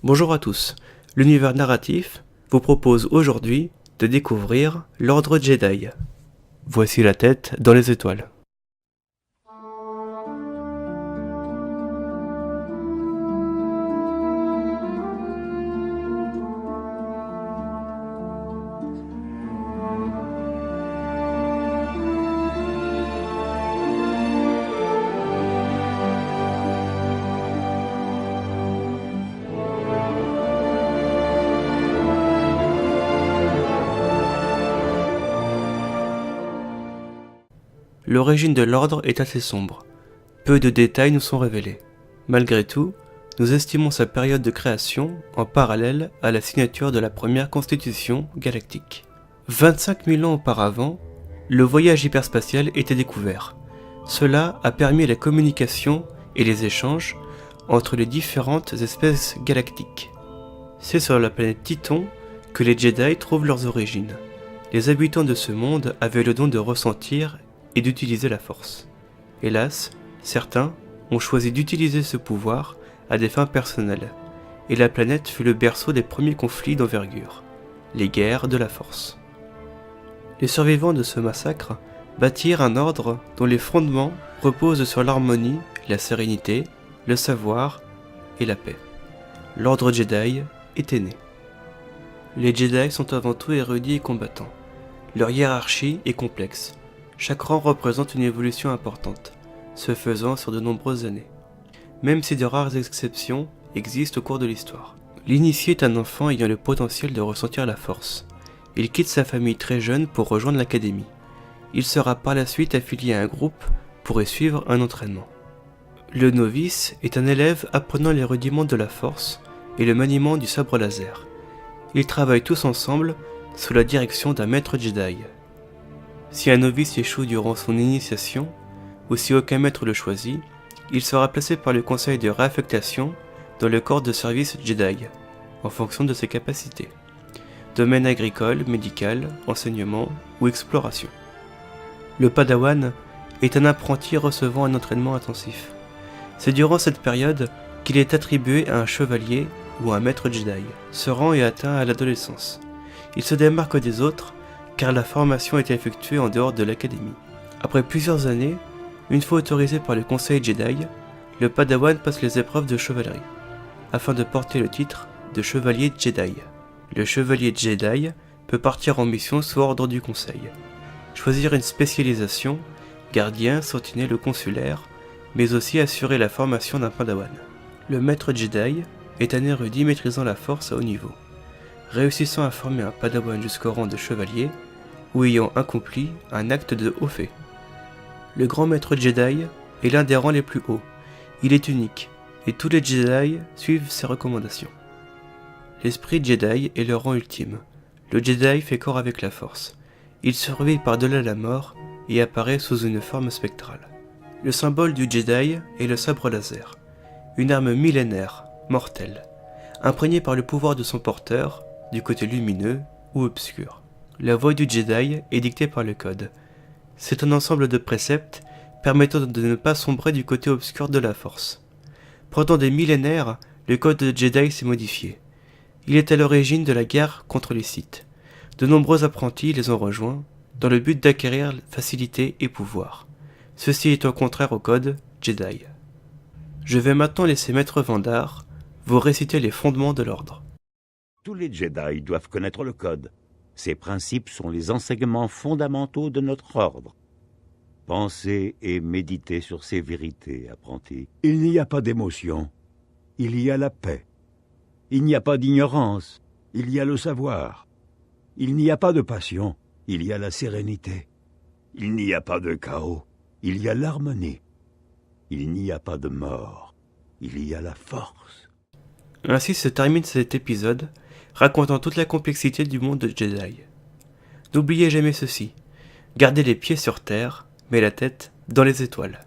Bonjour à tous, l'univers narratif vous propose aujourd'hui de découvrir l'Ordre Jedi. Voici la tête dans les étoiles. L'origine de l'ordre est assez sombre. Peu de détails nous sont révélés. Malgré tout, nous estimons sa période de création en parallèle à la signature de la première constitution galactique. 25 000 ans auparavant, le voyage hyperspatial était découvert. Cela a permis la communication et les échanges entre les différentes espèces galactiques. C'est sur la planète Titon que les Jedi trouvent leurs origines. Les habitants de ce monde avaient le don de ressentir et d'utiliser la force. Hélas, certains ont choisi d'utiliser ce pouvoir à des fins personnelles, et la planète fut le berceau des premiers conflits d'envergure, les guerres de la force. Les survivants de ce massacre bâtirent un ordre dont les fondements reposent sur l'harmonie, la sérénité, le savoir et la paix. L'ordre Jedi était né. Les Jedi sont avant tout érudits et combattants. Leur hiérarchie est complexe. Chaque rang représente une évolution importante, se faisant sur de nombreuses années, même si de rares exceptions existent au cours de l'histoire. L'initié est un enfant ayant le potentiel de ressentir la force. Il quitte sa famille très jeune pour rejoindre l'académie. Il sera par la suite affilié à un groupe pour y suivre un entraînement. Le novice est un élève apprenant les rudiments de la force et le maniement du sabre laser. Ils travaillent tous ensemble sous la direction d'un maître Jedi. Si un novice échoue durant son initiation, ou si aucun maître le choisit, il sera placé par le conseil de réaffectation dans le corps de service Jedi, en fonction de ses capacités. Domaine agricole, médical, enseignement ou exploration. Le Padawan est un apprenti recevant un entraînement intensif. C'est durant cette période qu'il est attribué à un chevalier ou un maître Jedi. Ce rang est atteint à l'adolescence. Il se démarque des autres car la formation est effectuée en dehors de l'académie. Après plusieurs années, une fois autorisé par le conseil Jedi, le Padawan passe les épreuves de chevalerie, afin de porter le titre de chevalier Jedi. Le chevalier Jedi peut partir en mission sous ordre du conseil, choisir une spécialisation, gardien, sentinelle ou consulaire, mais aussi assurer la formation d'un Padawan. Le maître Jedi est un érudit maîtrisant la force à haut niveau, réussissant à former un Padawan jusqu'au rang de chevalier ou ayant accompli un acte de haut fait. Le grand maître Jedi est l'un des rangs les plus hauts. Il est unique, et tous les Jedi suivent ses recommandations. L'esprit Jedi est le rang ultime. Le Jedi fait corps avec la force. Il survit par-delà la mort et apparaît sous une forme spectrale. Le symbole du Jedi est le sabre laser, une arme millénaire, mortelle, imprégnée par le pouvoir de son porteur, du côté lumineux ou obscur. La voie du Jedi est dictée par le code. C'est un ensemble de préceptes permettant de ne pas sombrer du côté obscur de la force. Pendant des millénaires, le code de Jedi s'est modifié. Il est à l'origine de la guerre contre les Sith. De nombreux apprentis les ont rejoints dans le but d'acquérir facilité et pouvoir. Ceci est au contraire au code Jedi. Je vais maintenant laisser Maître Vandar vous réciter les fondements de l'ordre. Tous les Jedi doivent connaître le code. Ces principes sont les enseignements fondamentaux de notre ordre. Pensez et méditez sur ces vérités, apprentis. Il n'y a pas d'émotion, il y a la paix. Il n'y a pas d'ignorance, il y a le savoir. Il n'y a pas de passion, il y a la sérénité. Il n'y a pas de chaos, il y a l'harmonie. Il n'y a pas de mort, il y a la force. Ainsi se termine cet épisode, racontant toute la complexité du monde de Jedi. N'oubliez jamais ceci, gardez les pieds sur terre, mais la tête dans les étoiles.